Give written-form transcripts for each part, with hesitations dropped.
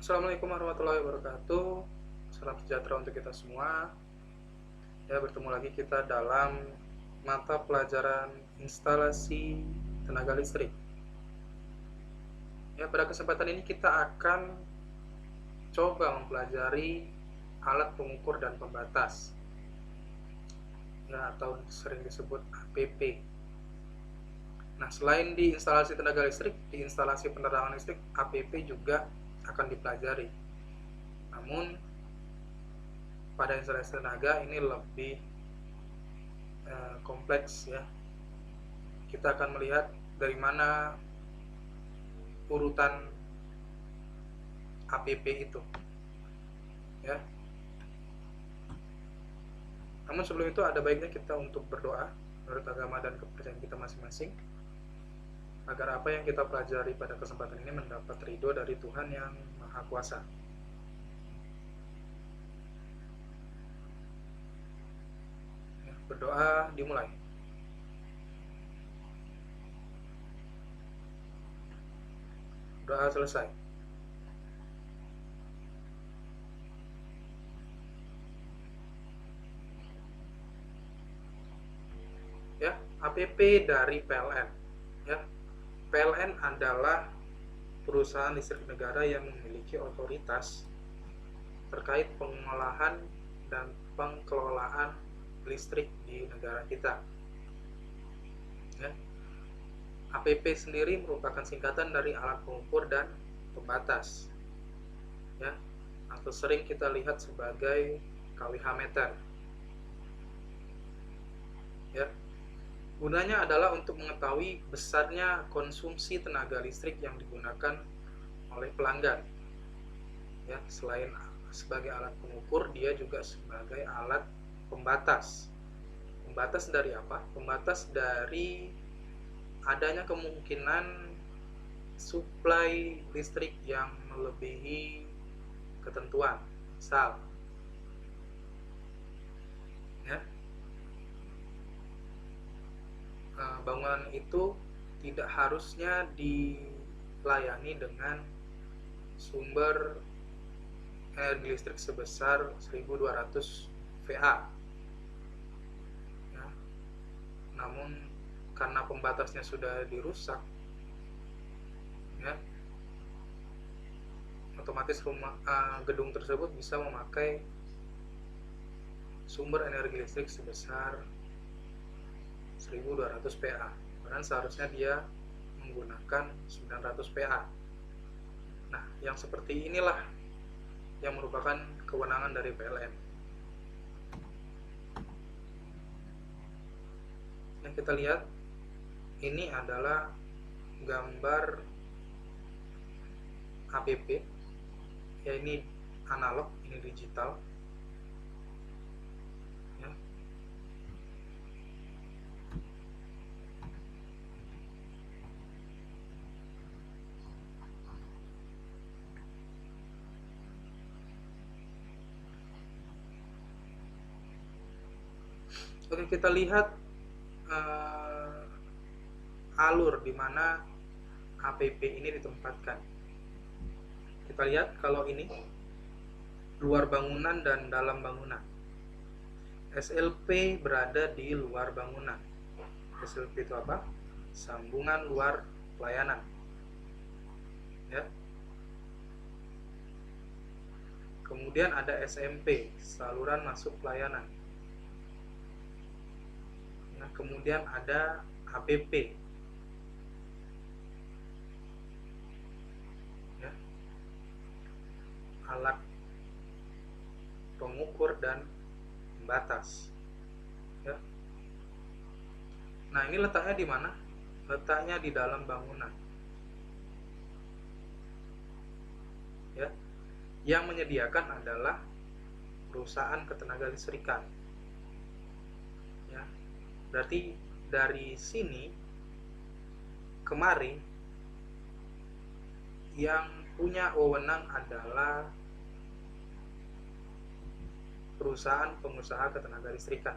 Assalamualaikum warahmatullahi wabarakatuh. Salam sejahtera untuk kita semua. Ya, bertemu lagi kita dalam mata pelajaran instalasi tenaga listrik. Ya, pada kesempatan ini kita akan coba mempelajari alat pengukur dan pembatas. Ya, atau sering disebut APP. Nah, selain di instalasi tenaga listrik, di instalasi penerangan listrik, APP juga akan dipelajari. Namun pada instalasi tenaga ini lebih kompleks ya. Kita akan melihat dari mana urutan APP itu ya. Namun sebelum itu ada baiknya kita untuk berdoa menurut agama dan kepercayaan kita masing-masing, agar apa yang kita pelajari pada kesempatan ini mendapat ridho dari Tuhan yang Maha Kuasa. Ya, berdoa dimulai. Doa selesai. Ya, APP dari PLN. Ya, PLN adalah perusahaan listrik negara yang memiliki otoritas terkait pengolahan dan pengelolaan listrik di negara kita. Ya, APP sendiri merupakan singkatan dari alat pengukur dan pembatas, ya, atau sering kita lihat sebagai kWh meter. Ya, gunanya adalah untuk mengetahui besarnya konsumsi tenaga listrik yang digunakan oleh pelanggan. Ya, selain sebagai alat pengukur, dia juga sebagai alat pembatas. Pembatas dari apa? Pembatas dari adanya kemungkinan suplai listrik yang melebihi ketentuan. Misal, ya, bangunan itu tidak harusnya dilayani dengan sumber energi listrik sebesar 1200 VA. Ya, namun karena pembatasnya sudah dirusak, ya, otomatis gedung tersebut bisa memakai sumber energi listrik sebesar 1200 PA, padahal seharusnya dia menggunakan 900 PA. Nah, yang seperti inilah yang merupakan kewenangan dari PLN. Yang kita lihat ini adalah gambar APP, ya, ini analog, ini digital. Ya. Oke, kita lihat alur di mana APP ini ditempatkan. Kita lihat kalau ini luar bangunan dan dalam bangunan. SLP berada di luar bangunan. SLP itu apa? Sambungan luar pelayanan. Ya. Kemudian ada SMP, saluran masuk pelayanan. Nah, kemudian ada APP. Ya. Alat pengukur dan pembatas. Ya. Nah, ini letaknya di mana? Letaknya di dalam bangunan. Ya. Yang menyediakan adalah perusahaan ketenaga listrikan. Ya. Berarti dari sini kemari yang punya wewenang adalah perusahaan pengusaha ketenaga listrikan,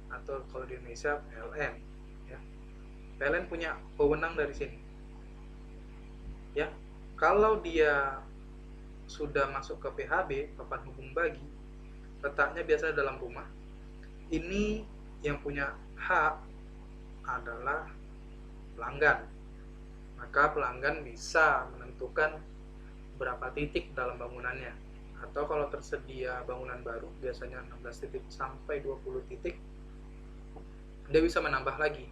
atau kalau di Indonesia PLN. Ya. PLN punya wewenang dari sini. Ya, kalau dia sudah masuk ke PHB, papan hubung bagi, letaknya biasanya dalam rumah, ini yang punya hak adalah pelanggan. Maka pelanggan bisa menentukan berapa titik dalam bangunannya. Atau kalau tersedia bangunan baru, biasanya 16 titik sampai 20 titik, dia bisa menambah lagi,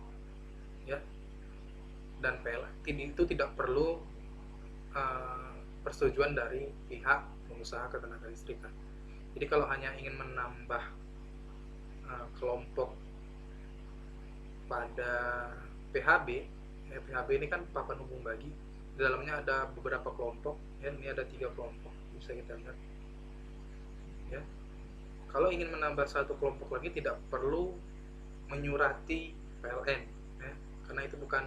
ya. Dan PLN itu tidak perlu persetujuan dari pihak pengusaha ketenagalistrikan. Jadi kalau hanya ingin menambah kelompok pada PHB, PHB ini kan papan hubung bagi, di dalamnya ada beberapa kelompok, ya. Ini ada 3 kelompok, bisa kita lihat, ya. Kalau ingin menambah satu kelompok lagi tidak perlu menyurati PLN, ya, karena itu bukan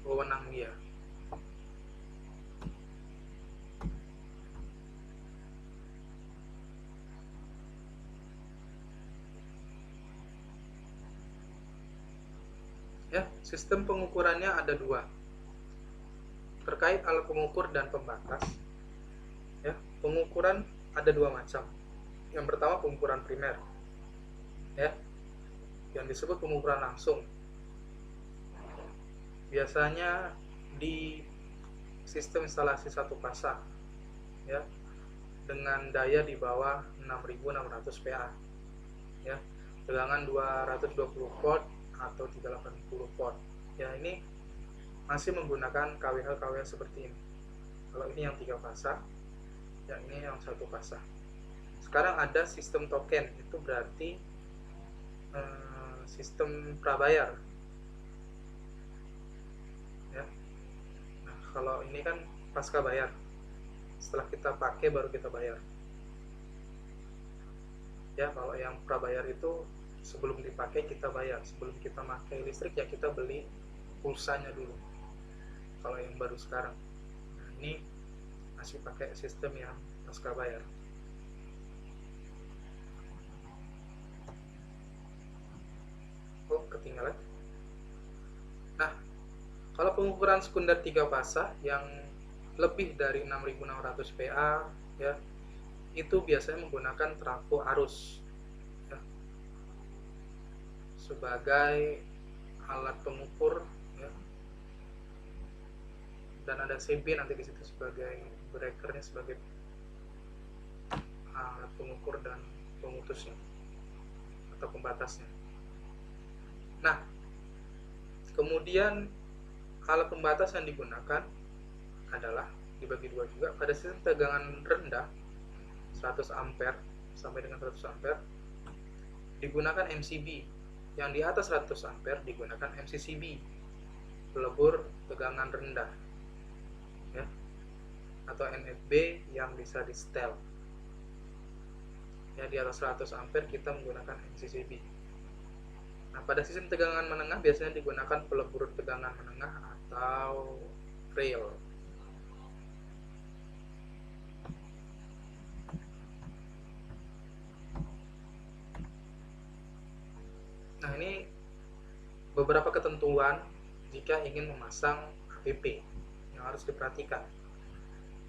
wewenang dia. Ya, sistem pengukurannya ada 2. Terkait alat pengukur dan pembatas, ya, pengukuran ada 2 macam. Yang pertama pengukuran primer, ya, yang disebut pengukuran langsung. Biasanya di sistem instalasi satu pasang, ya, dengan daya di bawah 6600 PA, ya, tegangan 220 volt atau 380 volt. Ya, ini masih menggunakan KWH seperti ini. Kalau ini yang 3 fasa, yang ini yang 1 fasa. Sekarang ada sistem token, itu berarti sistem prabayar, ya. Nah, kalau ini kan pasca bayar, setelah kita pakai baru kita bayar, ya. Kalau yang prabayar itu sebelum dipakai kita bayar, sebelum kita pakai listrik ya kita beli pulsanya dulu. Kalau yang baru sekarang, nah, ini masih pakai sistem yang pasca bayar. Oh, ketinggalan. Nah, kalau pengukuran sekunder 3 fasa yang lebih dari 6600 PA, ya, itu biasanya menggunakan trafo arus, ya, sebagai alat pengukur, ya. Dan ada CB nanti di situ sebagai breakernya, sebagai alat pengukur dan pemutusnya atau pembatasnya. Nah, kemudian alat pembatas yang digunakan adalah dibagi 2 juga. Pada sistem tegangan rendah 100 ampere sampai dengan 100 ampere digunakan MCB. Yang di atas 100 ampere digunakan MCCB, pelebur tegangan rendah, ya, atau NFB yang bisa di setel. Ya, di atas 100 ampere kita menggunakan MCCB. Nah, pada sistem tegangan menengah biasanya digunakan pelebur tegangan menengah atau rail. Nah, ini beberapa ketentuan jika ingin memasang APP yang harus diperhatikan.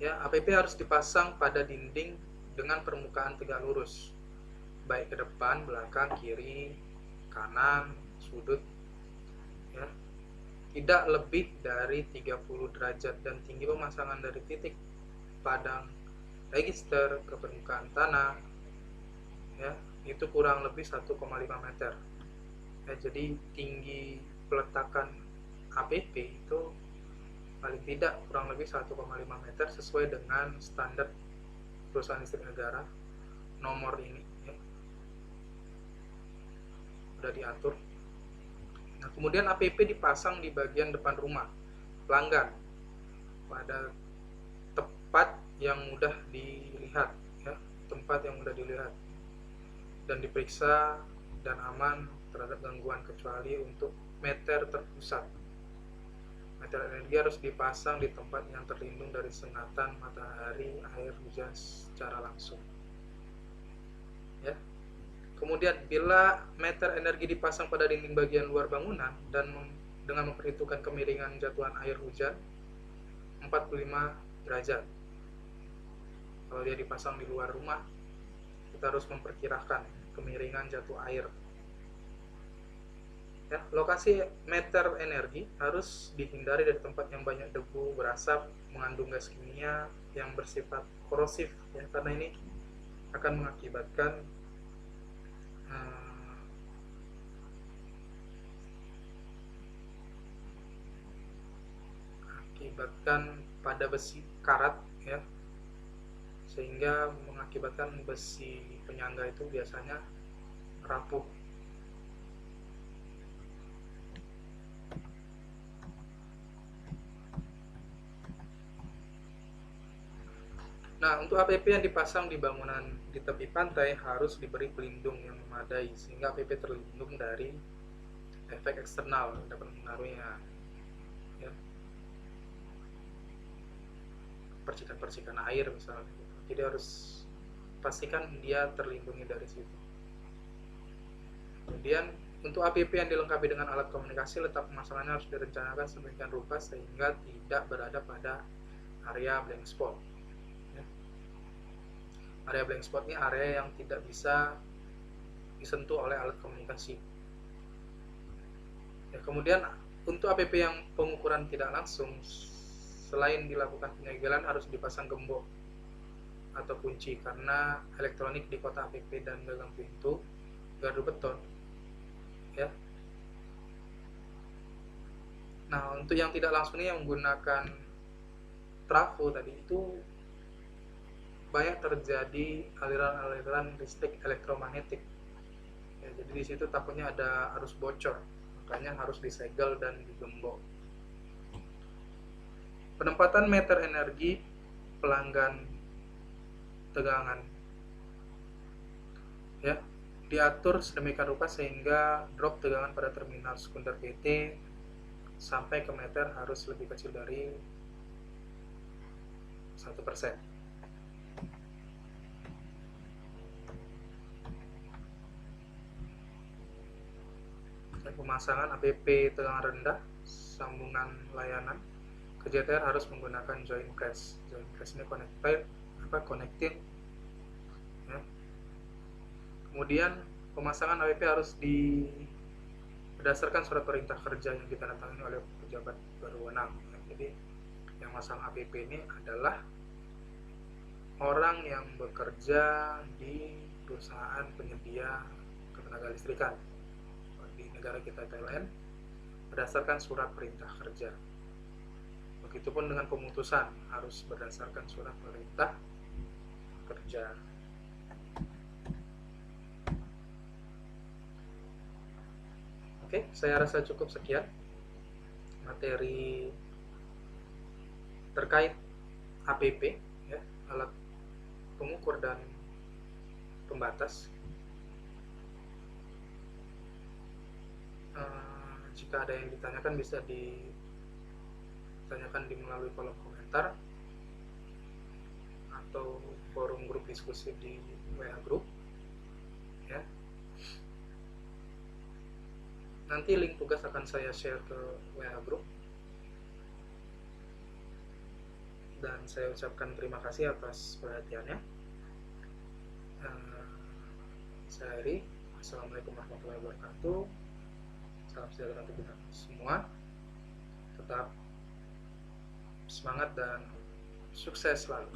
Ya, APP harus dipasang pada dinding dengan permukaan tegak lurus, baik ke depan, belakang, kiri, kanan, sudut, ya. Tidak lebih dari 30 derajat dan tinggi pemasangan dari titik padang register ke permukaan tanah, ya, itu kurang lebih 1,5 meter. Ya, jadi tinggi peletakan APP itu paling tidak kurang lebih 1,5 meter sesuai dengan standar perusahaan listrik negara. Nomor ini, ya, sudah diatur. Nah, kemudian APP dipasang di bagian depan rumah pelanggan pada tempat yang mudah dilihat, ya, tempat yang mudah dilihat dan diperiksa dan aman terhadap gangguan, kecuali untuk meter terpusat. Meter energi harus dipasang di tempat yang terlindung dari sengatan matahari, air, hujan secara langsung, ya. Kemudian bila meter energi dipasang pada dinding bagian luar bangunan dan dengan memperhitungkan kemiringan jatuhan air hujan 45 derajat, Kalau dia dipasang di luar rumah, kita harus memperkirakan kemiringan jatuh air. Ya, lokasi meter energi harus dihindari dari tempat yang banyak debu, berasap, mengandung gas kimia yang bersifat korosif, ya, karena ini akan mengakibatkan pada besi karat, ya, sehingga mengakibatkan besi penyangga itu biasanya rapuh. Nah, untuk APP yang dipasang di bangunan di tepi pantai harus diberi pelindung yang memadai sehingga APP terlindung dari efek eksternal yang dapat mengaruhinya, ya, percikan-percikan air misalnya. Jadi harus pastikan dia terlindungi dari situ. Kemudian untuk APP yang dilengkapi dengan alat komunikasi, letak pemasangannya harus direncanakan sedemikian rupa sehingga tidak berada pada area blank spot. Area blank spot ini area yang tidak bisa disentuh oleh alat komunikasi. Ya, kemudian untuk APP yang pengukuran tidak langsung, selain dilakukan penyegelan harus dipasang gembok atau kunci, karena elektronik di kotak APP dan gagang pintu gardu beton, ya. Nah, untuk yang tidak langsung ini yang menggunakan trafo tadi itu banyak terjadi aliran-aliran listrik elektromagnetik, ya, jadi di situ takutnya ada arus bocor, makanya harus disegel dan digembok. Penempatan meter energi pelanggan tegangan, ya, diatur sedemikian rupa sehingga drop tegangan pada terminal sekunder PT sampai ke meter harus lebih kecil dari 1%. Pemasangan APP tegangan rendah sambungan layanan ke JTR harus menggunakan joint case. Joint case ini connecting, ya. Kemudian pemasangan APP harus berdasarkan surat perintah kerja yang ditandatangani oleh pejabat berwenang, ya. Jadi yang masang APP ini adalah orang yang bekerja di perusahaan penyedia ketenaga listrikan di negara kita PLN berdasarkan surat perintah kerja. Begitupun dengan pemutusan harus berdasarkan surat perintah kerja. Oke, saya rasa cukup sekian materi terkait APP, ya, alat pengukur dan pembatas. Jika ada yang ditanyakan bisa ditanyakan di melalui kolom komentar atau forum grup diskusi di WA Group, ya. Nanti link tugas akan saya share ke WA Group. Dan saya ucapkan terima kasih atas perhatiannya. Saya Ari. Assalamualaikum warahmatullahi wabarakatuh. Salam sejahtera untuk kita semua. Tetap semangat dan sukses selalu.